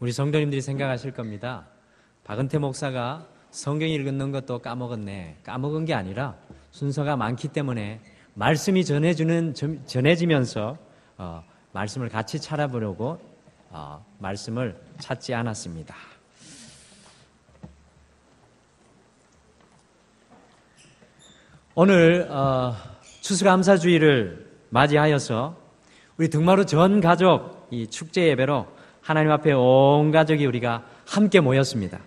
우리 성도님들이 생각하실 겁니다. 박은태 목사가 성경 읽는 것도 까먹었네. 까먹은 게 아니라 순서가 많기 때문에 말씀이 전해지면서 말씀을 같이 찾아보려고 말씀을 찾지 않았습니다. 오늘 추수감사주일을 맞이하여서 우리 등마루 전 가족 이 축제 예배로 하나님 앞에 온 가족이 우리가 함께 모였습니다.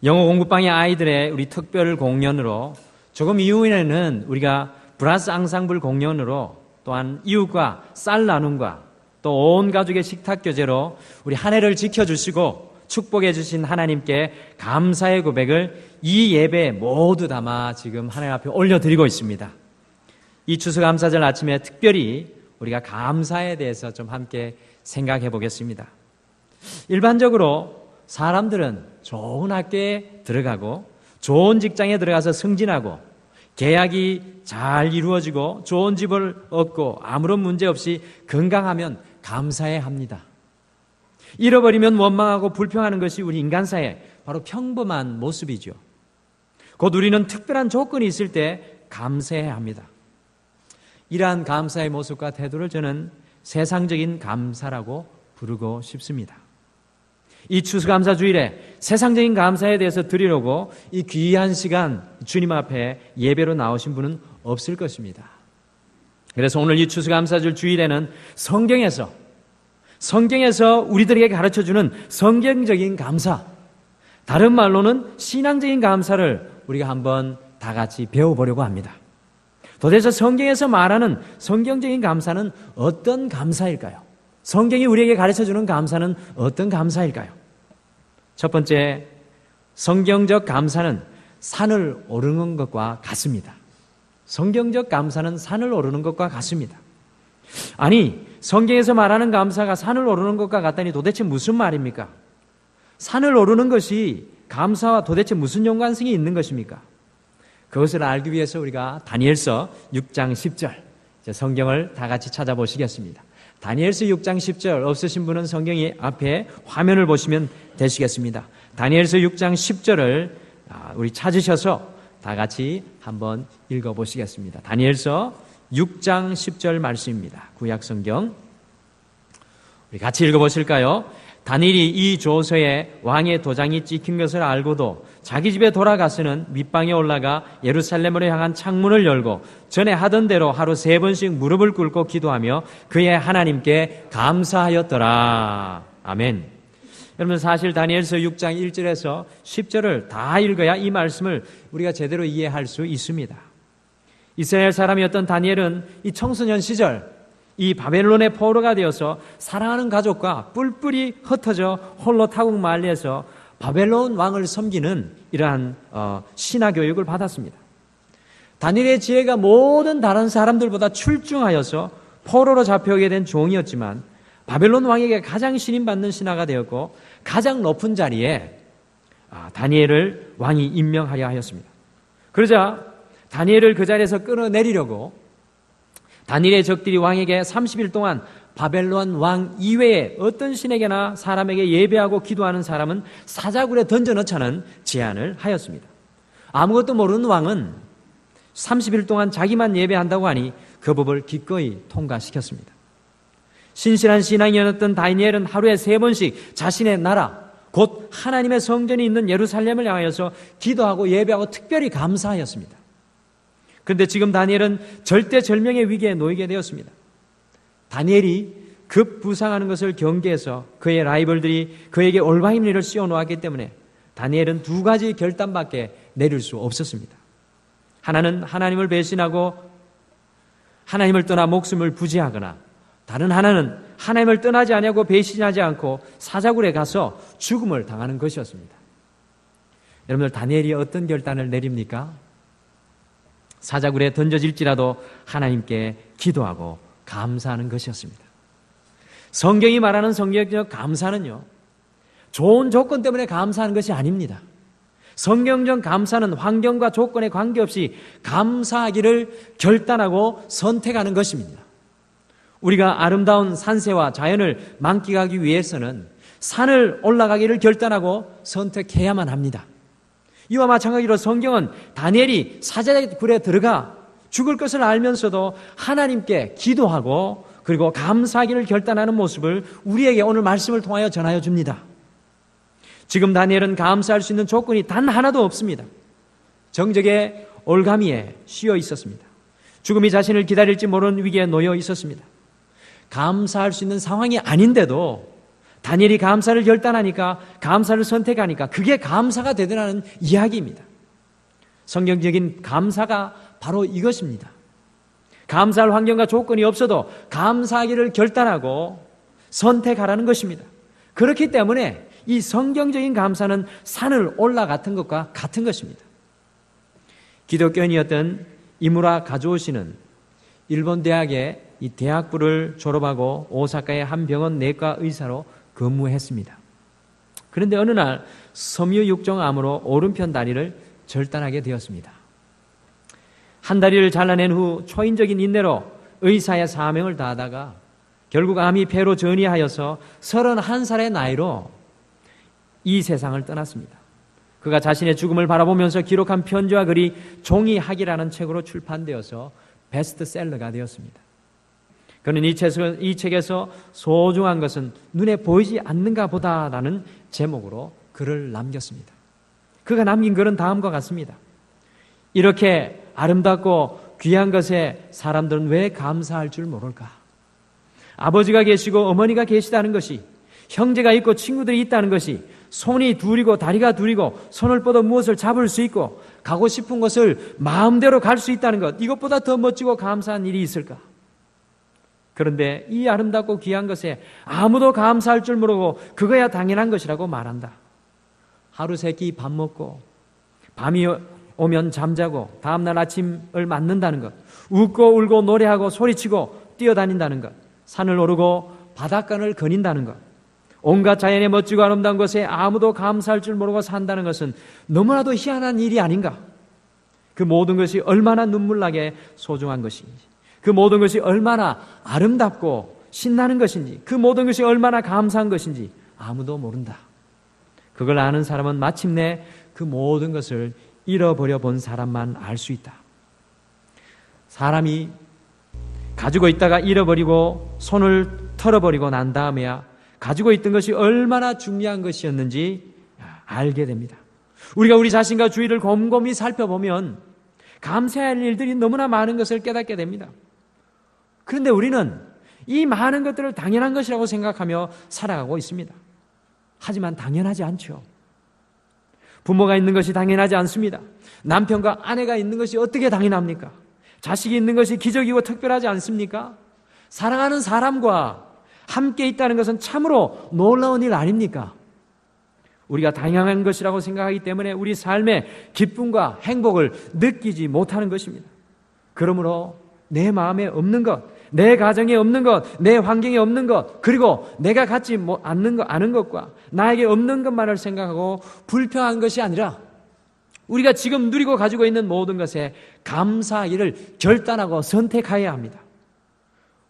영어 공부방의 아이들의 우리 특별 공연으로 조금 이후에는 우리가 브라스 앙상블 공연으로 또한 이웃과 쌀 나눔과 또 온 가족의 식탁 교제로 우리 한 해를 지켜주시고 축복해 주신 하나님께 감사의 고백을 이 예배에 모두 담아 지금 하나님 앞에 올려드리고 있습니다. 이 추수감사절 아침에 특별히 우리가 감사에 대해서 좀 함께 생각해 보겠습니다. 일반적으로 사람들은 좋은 학교에 들어가고 좋은 직장에 들어가서 승진하고 계약이 잘 이루어지고 좋은 집을 얻고 아무런 문제 없이 건강하면 감사해야 합니다. 잃어버리면 원망하고 불평하는 것이 우리 인간사의 바로 평범한 모습이죠. 곧 우리는 특별한 조건이 있을 때 감사해야 합니다. 이러한 감사의 모습과 태도를 저는 세상적인 감사라고 부르고 싶습니다. 이 추수감사주일에 세상적인 감사에 대해서 드리려고 이 귀한 시간 주님 앞에 예배로 나오신 분은 없을 것입니다. 그래서 오늘 이 추수감사절 주일에는 성경에서 우리들에게 가르쳐주는 성경적인 감사, 다른 말로는 신앙적인 감사를 우리가 한번 다 같이 배워보려고 합니다. 도대체 성경에서 말하는 성경적인 감사는 어떤 감사일까요? 성경이 우리에게 가르쳐주는 감사는 어떤 감사일까요? 첫 번째, 성경적 감사는 산을 오르는 것과 같습니다. 성경적 감사는 산을 오르는 것과 같습니다. 아니, 성경에서 말하는 감사가 산을 오르는 것과 같다니 도대체 무슨 말입니까? 산을 오르는 것이 감사와 도대체 무슨 연관성이 있는 것입니까? 그것을 알기 위해서 우리가 다니엘서 6장 10절 성경을 다 같이 찾아보시겠습니다. 다니엘서 6장 10절 없으신 분은 성경이 앞에 화면을 보시면 되시겠습니다. 다니엘서 6장 10절을 우리 찾으셔서 다 같이 한번 읽어보시겠습니다. 다니엘서 6장 10절 말씀입니다. 구약성경 우리 같이 읽어보실까요? 다니엘이 이 조서에 왕의 도장이 찍힌 것을 알고도 자기 집에 돌아가서는 윗방에 올라가 예루살렘으로 향한 창문을 열고 전에 하던 대로 하루 3번씩 무릎을 꿇고 기도하며 그의 하나님께 감사하였더라. 아멘. 여러분, 사실 다니엘서 6장 1절에서 10절을 다 읽어야 이 말씀을 우리가 제대로 이해할 수 있습니다. 이스라엘 사람이었던 다니엘은 이 청소년 시절 이 바벨론의 포로가 되어서 사랑하는 가족과 뿔뿔이 흩어져 홀로 타국 만리에서 바벨론 왕을 섬기는 이러한 신화 교육을 받았습니다. 다니엘의 지혜가 모든 다른 사람들보다 출중하여서 포로로 잡혀오게 된 종이었지만 바벨론 왕에게 가장 신임받는 신하가 되었고 가장 높은 자리에 다니엘을 왕이 임명하려 하였습니다. 그러자 다니엘을 그 자리에서 끌어내리려고 다니엘의 적들이 왕에게 30일 동안 바벨론 왕 이외에 어떤 신에게나 사람에게 예배하고 기도하는 사람은 사자굴에 던져넣자는 제안을 하였습니다. 아무것도 모르는 왕은 30일 동안 자기만 예배한다고 하니 그 법을 기꺼이 통과시켰습니다. 신실한 신앙인이었던 다니엘은 하루에 3번씩 자신의 나라, 곧 하나님의 성전이 있는 예루살렘을 향하여서 기도하고 예배하고 특별히 감사하였습니다. 그런데 지금 다니엘은 절대절명의 위기에 놓이게 되었습니다. 다니엘이 급부상하는 것을 경계해서 그의 라이벌들이 그에게 올바른 일을 씌워놓았기 때문에 다니엘은 2가지 결단밖에 내릴 수 없었습니다. 하나는 하나님을 배신하고 하나님을 떠나 목숨을 부지하거나, 다른 하나는 하나님을 떠나지 아니하고 배신하지 않고 사자굴에 가서 죽음을 당하는 것이었습니다. 여러분들, 다니엘이 어떤 결단을 내립니까? 사자굴에 던져질지라도 하나님께 기도하고 감사하는 것이었습니다. 성경이 말하는 성경적 감사는요, 좋은 조건 때문에 감사하는 것이 아닙니다. 성경적 감사는 환경과 조건에 관계없이 감사하기를 결단하고 선택하는 것입니다. 우리가 아름다운 산세와 자연을 만끽하기 위해서는 산을 올라가기를 결단하고 선택해야만 합니다. 이와 마찬가지로 성경은 다니엘이 사자의 굴에 들어가 죽을 것을 알면서도 하나님께 기도하고 그리고 감사하기를 결단하는 모습을 우리에게 오늘 말씀을 통하여 전하여 줍니다. 지금 다니엘은 감사할 수 있는 조건이 단 하나도 없습니다. 정적의 올가미에 쉬어 있었습니다. 죽음이 자신을 기다릴지 모르는 위기에 놓여 있었습니다. 감사할 수 있는 상황이 아닌데도 다니엘이 감사를 결단하니까, 감사를 선택하니까 그게 감사가 되더라는 이야기입니다. 성경적인 감사가 바로 이것입니다. 감사할 환경과 조건이 없어도 감사하기를 결단하고 선택하라는 것입니다. 그렇기 때문에 이 성경적인 감사는 산을 올라갔던 것과 같은 것입니다. 기독교인이었던 이무라 가즈오 씨는 일본 대학의 이 대학부를 졸업하고 오사카의 한 병원 내과 의사로 근무했습니다. 그런데 어느 날 섬유 육종암으로 오른편 다리를 절단하게 되었습니다. 한 다리를 잘라낸 후 초인적인 인내로 의사의 사명을 다하다가 결국 암이 폐로 전이하여서 31살의 나이로 이 세상을 떠났습니다. 그가 자신의 죽음을 바라보면서 기록한 편지와 글이 종이학이라는 책으로 출판되어서 베스트셀러가 되었습니다. 그는 이 책에서 소중한 것은 눈에 보이지 않는가 보다라는 제목으로 글을 남겼습니다. 그가 남긴 글은 다음과 같습니다. 이렇게 아름답고 귀한 것에 사람들은 왜 감사할 줄 모를까? 아버지가 계시고 어머니가 계시다는 것이, 형제가 있고 친구들이 있다는 것이, 손이 둘이고 다리가 둘이고 손을 뻗어 무엇을 잡을 수 있고 가고 싶은 곳을 마음대로 갈 수 있다는 것, 이것보다 더 멋지고 감사한 일이 있을까? 그런데 이 아름답고 귀한 것에 아무도 감사할 줄 모르고 그거야 당연한 것이라고 말한다. 하루 세끼 밥 먹고 밤이 오면 잠자고 다음날 아침을 맞는다는 것, 웃고 울고 노래하고 소리치고 뛰어다닌다는 것, 산을 오르고 바닷가를 거닌다는 것, 온갖 자연의 멋지고 아름다운 것에 아무도 감사할 줄 모르고 산다는 것은 너무나도 희한한 일이 아닌가? 그 모든 것이 얼마나 눈물나게 소중한 것인지, 그 모든 것이 얼마나 아름답고 신나는 것인지, 그 모든 것이 얼마나 감사한 것인지 아무도 모른다. 그걸 아는 사람은 마침내 그 모든 것을 잃어버려 본 사람만 알 수 있다. 사람이 가지고 있다가 잃어버리고 손을 털어버리고 난 다음에야 가지고 있던 것이 얼마나 중요한 것이었는지 알게 됩니다. 우리가 우리 자신과 주위를 곰곰이 살펴보면 감사할 일들이 너무나 많은 것을 깨닫게 됩니다. 그런데 우리는 이 많은 것들을 당연한 것이라고 생각하며 살아가고 있습니다. 하지만 당연하지 않죠. 부모가 있는 것이 당연하지 않습니다. 남편과 아내가 있는 것이 어떻게 당연합니까? 자식이 있는 것이 기적이고 특별하지 않습니까? 사랑하는 사람과 함께 있다는 것은 참으로 놀라운 일 아닙니까? 우리가 당연한 것이라고 생각하기 때문에 우리 삶의 기쁨과 행복을 느끼지 못하는 것입니다. 그러므로 내 마음에 없는 것, 내 가정에 없는 것, 내 환경에 없는 것, 그리고 내가 갖지 않은 것과 나에게 없는 것만을 생각하고 불평한 것이 아니라 우리가 지금 누리고 가지고 있는 모든 것에 감사하기를 결단하고 선택해야 합니다.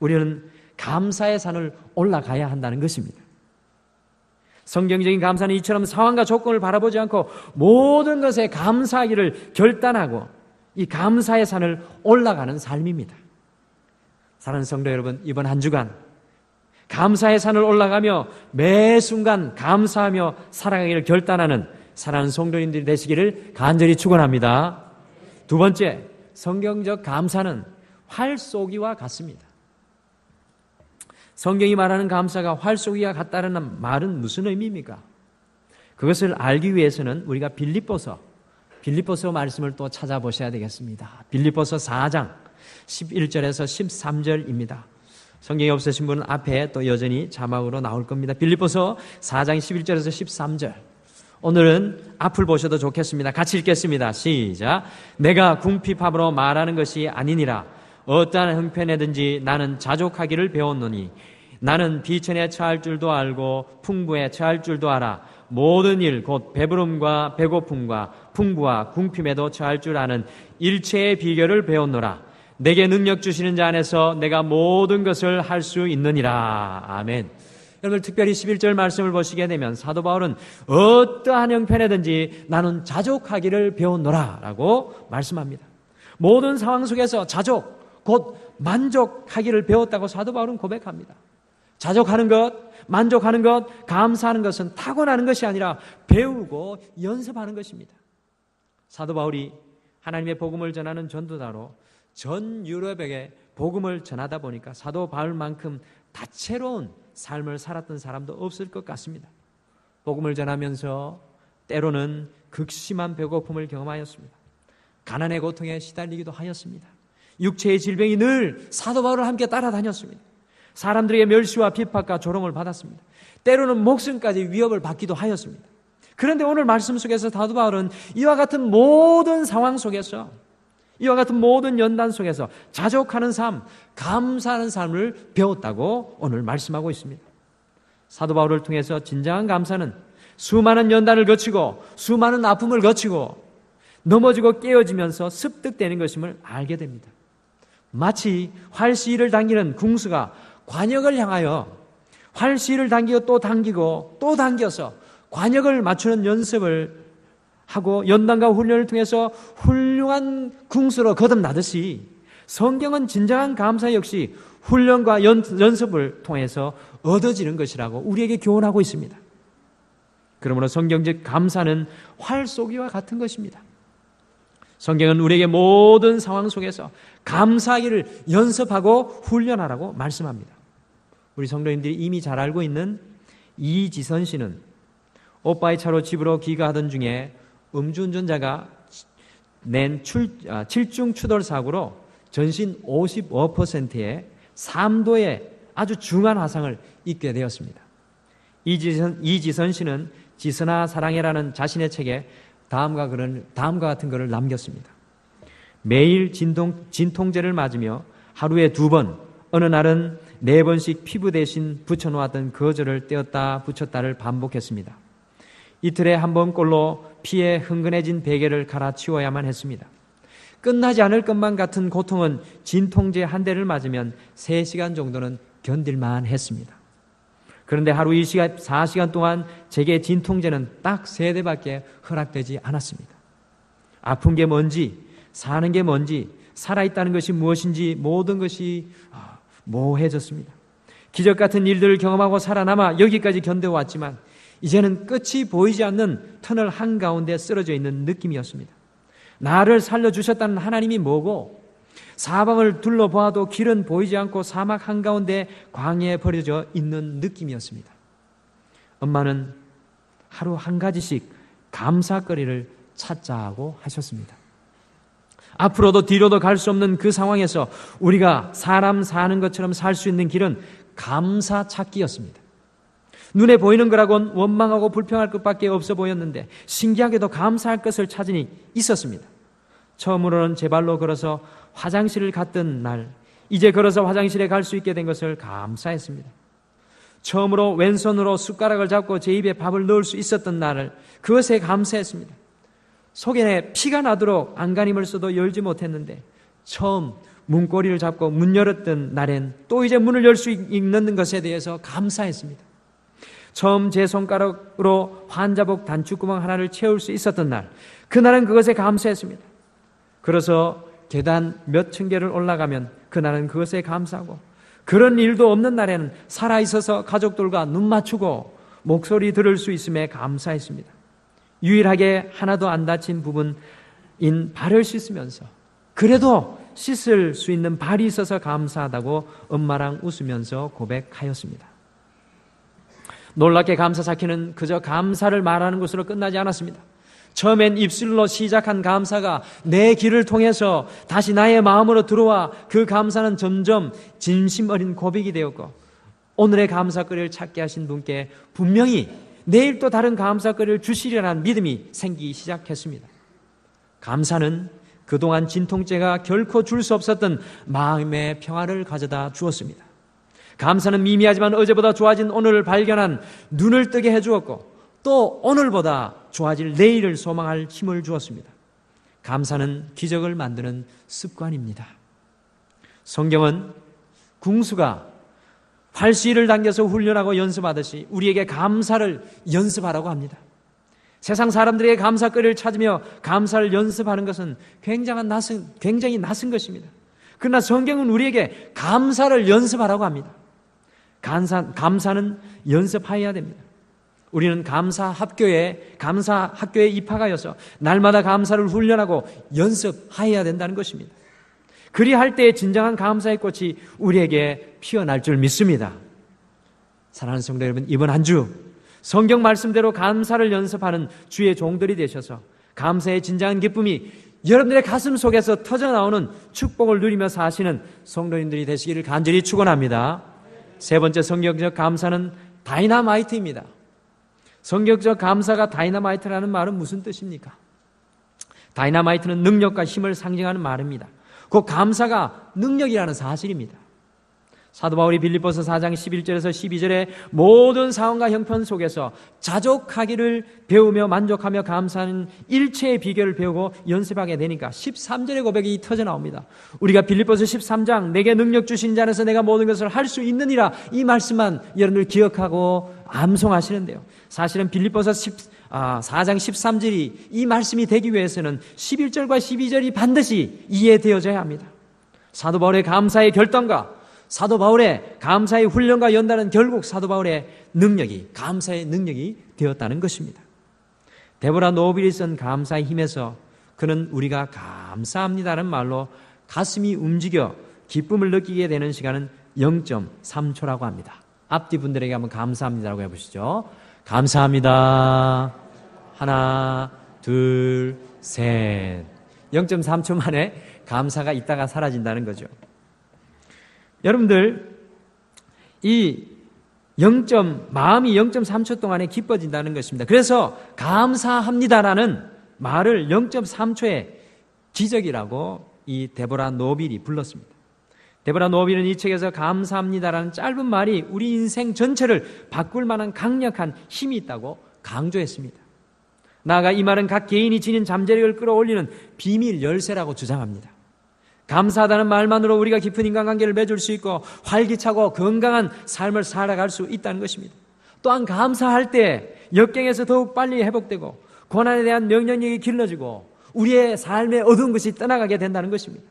우리는 감사의 산을 올라가야 한다는 것입니다. 성경적인 감사는 이처럼 상황과 조건을 바라보지 않고 모든 것에 감사하기를 결단하고 이 감사의 산을 올라가는 삶입니다. 사랑하는 성도 여러분, 이번 한 주간 감사의 산을 올라가며 매 순간 감사하며 살아가기를 결단하는 사랑하는 성도님들이 되시기를 간절히 축원합니다. 두 번째, 성경적 감사는 활 쏘기와 같습니다. 성경이 말하는 감사가 활 쏘기와 같다는 말은 무슨 의미입니까? 그것을 알기 위해서는 우리가 빌립보서 말씀을 또 찾아보셔야 되겠습니다. 빌립보서 4장 11절에서 13절입니다. 성경이 없으신 분은 앞에 또 여전히 자막으로 나올 겁니다. 빌립보서 4장 11절에서 13절. 오늘은 앞을 보셔도 좋겠습니다. 같이 읽겠습니다. 시작. 내가 궁핍함으로 말하는 것이 아니니라. 어떠한 형편에든지 나는 자족하기를 배웠노니 나는 비천에 처할 줄도 알고 풍부에 처할 줄도 알아. 모든 일 곧 배부름과 배고픔과 풍부와 궁핍에도 처할 줄 아는 일체의 비결을 배웠노라. 내게 능력 주시는 자 안에서 내가 모든 것을 할 수 있느니라. 아멘. 여러분, 특별히 11절 말씀을 보시게 되면 사도 바울은 어떠한 형편에든지 나는 자족하기를 배웠노라 라고 말씀합니다. 모든 상황 속에서 자족, 곧 만족하기를 배웠다고 사도 바울은 고백합니다. 자족하는 것, 만족하는 것, 감사하는 것은 타고나는 것이 아니라 배우고 연습하는 것입니다. 사도 바울이 하나님의 복음을 전하는 전도자로 전 유럽에게 복음을 전하다 보니까 사도 바울만큼 다채로운 삶을 살았던 사람도 없을 것 같습니다. 복음을 전하면서 때로는 극심한 배고픔을 경험하였습니다. 가난의 고통에 시달리기도 하였습니다. 육체의 질병이 늘 사도 바울을 함께 따라다녔습니다. 사람들에게 멸시와 비판과 조롱을 받았습니다. 때로는 목숨까지 위협을 받기도 하였습니다. 그런데 오늘 말씀 속에서 사도 바울은 이와 같은 모든 상황 속에서, 이와 같은 모든 연단 속에서 자족하는 삶, 감사하는 삶을 배웠다고 오늘 말씀하고 있습니다. 사도 바울을 통해서 진정한 감사는 수많은 연단을 거치고 수많은 아픔을 거치고 넘어지고 깨어지면서 습득되는 것임을 알게 됩니다. 마치 활시위를 당기는 궁수가 관역을 향하여 활시위를 당기고 또 당기고 또 당겨서 관역을 맞추는 연습을 하고 연단과 훈련을 통해서 훌륭한 궁수로 거듭나듯이 성경은 진정한 감사 역시 훈련과 연습을 통해서 얻어지는 것이라고 우리에게 교훈하고 있습니다. 그러므로 성경적 감사는 활 쏘기와 같은 것입니다. 성경은 우리에게 모든 상황 속에서 감사하기를 연습하고 훈련하라고 말씀합니다. 우리 성도님들이 이미 잘 알고 있는 이지선 씨는 오빠의 차로 집으로 귀가하던 중에 음주운전자가 낸 7중 추돌 사고로 전신 55%의 3도의 아주 중한 화상을 입게 되었습니다. 이지선 씨는 지선아 사랑해라는 자신의 책에 다음과 같은 글을 남겼습니다. 매일 진통제를 맞으며 하루에 2번, 어느 날은 4번씩 피부 대신 붙여놓았던 거즈를 떼었다 붙였다를 반복했습니다. 이틀에 한 번꼴로 피에 흥건해진 베개를 갈아치워야만 했습니다. 끝나지 않을 것만 같은 고통은 진통제 한 대를 맞으면 3시간 정도는 견딜만 했습니다. 그런데 하루 24시간 동안 제게 진통제는 딱 3대밖에 허락되지 않았습니다. 아픈 게 뭔지, 사는 게 뭔지, 살아있다는 것이 무엇인지 모든 것이 모호해졌습니다. 기적 같은 일들을 경험하고 살아남아 여기까지 견뎌왔지만 이제는 끝이 보이지 않는 터널 한가운데 쓰러져 있는 느낌이었습니다. 나를 살려주셨다는 하나님이 뭐고 사방을 둘러보아도 길은 보이지 않고 사막 한가운데 광야에 버려져 있는 느낌이었습니다. 엄마는 하루 한 가지씩 감사거리를 찾자고 하셨습니다. 앞으로도 뒤로도 갈 수 없는 그 상황에서 우리가 사람 사는 것처럼 살 수 있는 길은 감사 찾기였습니다. 눈에 보이는 거라곤 원망하고 불평할 것밖에 없어 보였는데 신기하게도 감사할 것을 찾으니 있었습니다. 처음으로는 제 발로 걸어서 화장실을 갔던 날, 이제 걸어서 화장실에 갈 수 있게 된 것을 감사했습니다. 처음으로 왼손으로 숟가락을 잡고 제 입에 밥을 넣을 수 있었던 날을 그것에 감사했습니다. 속에 피가 나도록 안간힘을 써도 열지 못했는데 처음 문고리를 잡고 문 열었던 날엔 또 이제 문을 열 수 있는 것에 대해서 감사했습니다. 처음 제 손가락으로 환자복 단추구멍 하나를 채울 수 있었던 날, 그날은 그것에 감사했습니다. 그래서 계단 몇 층 개를 올라가면 그날은 그것에 감사하고, 그런 일도 없는 날에는 살아있어서 가족들과 눈 맞추고 목소리 들을 수 있음에 감사했습니다. 유일하게 하나도 안 다친 부분인 발을 씻으면서 그래도 씻을 수 있는 발이 있어서 감사하다고 엄마랑 웃으면서 고백하였습니다. 놀랍게 감사 쌓기는 그저 감사를 말하는 것으로 끝나지 않았습니다. 처음엔 입술로 시작한 감사가 내 귀를 통해서 다시 나의 마음으로 들어와 그 감사는 점점 진심 어린 고백이 되었고, 오늘의 감사거리를 찾게 하신 분께 분명히 내일 또 다른 감사거리를 주시리라는 믿음이 생기기 시작했습니다. 감사는 그동안 진통제가 결코 줄 수 없었던 마음의 평화를 가져다 주었습니다. 감사는 미미하지만 어제보다 좋아진 오늘을 발견한 눈을 뜨게 해주었고, 또 오늘보다 좋아질 내일을 소망할 힘을 주었습니다. 감사는 기적을 만드는 습관입니다. 성경은 궁수가 활시를 당겨서 훈련하고 연습하듯이 우리에게 감사를 연습하라고 합니다. 세상 사람들에게 감사거리를 찾으며 감사를 연습하는 것은 굉장히 낯선 것입니다. 그러나 성경은 우리에게 감사를 연습하라고 합니다. 감사는 연습해야 됩니다. 우리는 감사 학교에 입학하여서 날마다 감사를 훈련하고 연습해야 된다는 것입니다. 그리할 때 진정한 감사의 꽃이 우리에게 피어날 줄 믿습니다. 사랑하는 성도 여러분, 이번 한 주 성경 말씀대로 감사를 연습하는 주의 종들이 되셔서 감사의 진정한 기쁨이 여러분들의 가슴 속에서 터져나오는 축복을 누리며 사시는 성도님들이 되시기를 간절히 축원합니다. 세 번째 성경적 감사는 다이너마이트입니다. 성경적 감사가 다이너마이트라는 말은 무슨 뜻입니까? 다이너마이트는 능력과 힘을 상징하는 말입니다. 그 감사가 능력이라는 사실입니다. 사도 바울이 빌립보서 4장 11절에서 12절에 모든 상황과 형편 속에서 자족하기를 배우며 만족하며 감사하는 일체의 비결을 배우고 연습하게 되니까 13절의 고백이 터져 나옵니다. 우리가 빌립보서 13장 내게 능력 주신 자 안에서 내가 모든 것을 할 수 있느니라, 이 말씀만 여러분들 기억하고 암송하시는데요. 사실은 빌립보서 4장 13절이 이 말씀이 되기 위해서는 11절과 12절이 반드시 이해되어져야 합니다. 사도 바울의 감사의 결단과 사도 바울의 감사의 훈련과 연단은 결국 사도 바울의 능력이, 감사의 능력이 되었다는 것입니다. 데보라 노빌이 쓴 감사의 힘에서 그는 우리가 감사합니다라는 말로 가슴이 움직여 기쁨을 느끼게 되는 시간은 0.3초라고 합니다. 앞뒤 분들에게 한번 감사합니다라고 해보시죠. 감사합니다. 하나, 둘, 셋. 0.3초 만에 감사가 있다가 사라진다는 거죠. 여러분들, 마음이 0.3초 동안에 기뻐진다는 것입니다. 그래서 감사합니다라는 말을 0.3초의 기적이라고 이 데보라 노빌이 불렀습니다. 데보라 노빌은 이 책에서 감사합니다라는 짧은 말이 우리 인생 전체를 바꿀 만한 강력한 힘이 있다고 강조했습니다. 나아가 이 말은 각 개인이 지닌 잠재력을 끌어올리는 비밀 열쇠라고 주장합니다. 감사하다는 말만으로 우리가 깊은 인간관계를 맺을 수 있고 활기차고 건강한 삶을 살아갈 수 있다는 것입니다. 또한 감사할 때 역경에서 더욱 빨리 회복되고 고난에 대한 명령력이 길러지고 우리의 삶의 어두운 것이 떠나가게 된다는 것입니다.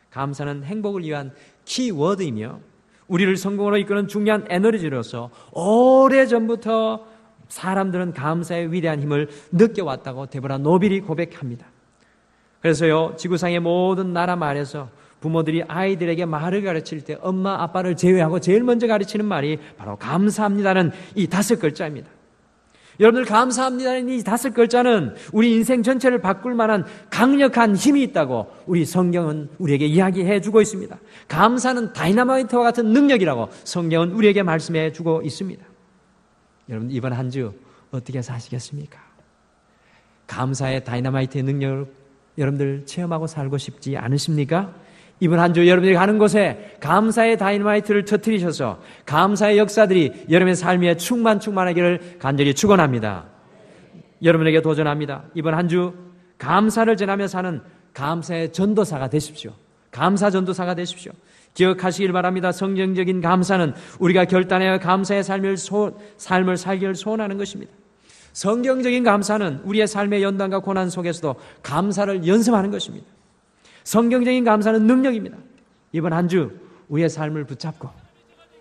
감사는 행복을 위한 키워드이며 우리를 성공으로 이끄는 중요한 에너지로서 오래전부터 사람들은 감사의 위대한 힘을 느껴왔다고 데보라 노빌이 고백합니다. 그래서요, 지구상의 모든 나라 말에서 부모들이 아이들에게 말을 가르칠 때 엄마, 아빠를 제외하고 제일 먼저 가르치는 말이 바로 감사합니다는 이 5글자입니다. 여러분들, 감사합니다는 이 5글자는 우리 인생 전체를 바꿀 만한 강력한 힘이 있다고 우리 성경은 우리에게 이야기해 주고 있습니다. 감사는 다이너마이트와 같은 능력이라고 성경은 우리에게 말씀해 주고 있습니다. 여러분, 이번 한 주 어떻게 사시겠습니까? 감사의 다이너마이트의 능력을 여러분들 체험하고 살고 싶지 않으십니까? 이번 한 주 여러분들이 가는 곳에 감사의 다이너마이트를 터뜨리셔서 감사의 역사들이 여러분의 삶에 충만하기를 간절히 축원합니다. 여러분에게 도전합니다. 이번 한 주 감사를 전하며 사는 감사의 전도사가 되십시오. 감사 전도사가 되십시오. 기억하시길 바랍니다. 성경적인 감사는 우리가 결단하여 감사의 삶을 살기를 소원하는 것입니다. 성경적인 감사는 우리의 삶의 연단과 고난 속에서도 감사를 연습하는 것입니다. 성경적인 감사는 능력입니다. 이번 한 주 우리의 삶을 붙잡고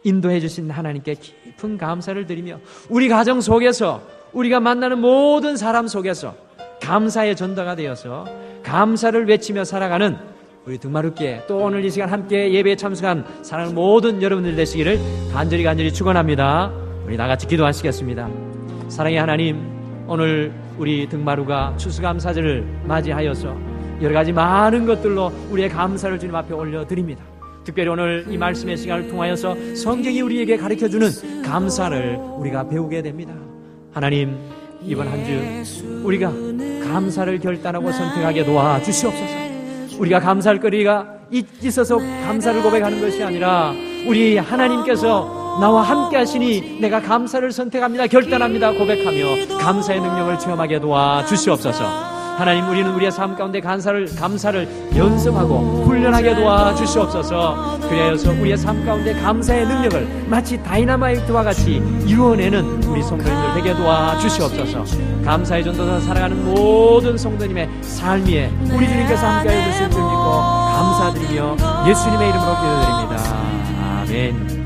인도해 주신 하나님께 깊은 감사를 드리며 우리 가정 속에서 우리가 만나는 모든 사람 속에서 감사의 전도가 되어서 감사를 외치며 살아가는 우리 등마루께 또 오늘 이 시간 함께 예배에 참석한 사랑하는 모든 여러분들 되시기를 간절히 축원합니다. 우리 나같이 기도하시겠습니다. 사랑의 하나님, 오늘 우리 등마루가 추수감사절을 맞이하여서 여러 가지 많은 것들로 우리의 감사를 주님 앞에 올려드립니다. 특별히 오늘 이 말씀의 시간을 통하여서 성경이 우리에게 가르쳐주는 감사를 우리가 배우게 됩니다. 하나님, 이번 한 주 우리가 감사를 결단하고 선택하게 도와주시옵소서. 우리가 감사할 거리가 있어서 감사를 고백하는 것이 아니라 우리 하나님께서 나와 함께 하시니 내가 감사를 선택합니다, 결단합니다 고백하며 감사의 능력을 체험하게 도와주시옵소서. 하나님, 우리는 우리의 삶 가운데 감사를 연습하고 훈련하게 도와주시옵소서. 그래서 우리의 삶 가운데 감사의 능력을 마치 다이너마이트와 같이 이루어내는 우리 성도님들 되게 도와주시옵소서. 감사의 전도사 살아가는 모든 성도님의 삶 위에 우리 주님께서 함께하여 주실 줄 믿고 감사드리며 예수님의 이름으로 기도드립니다. 아멘.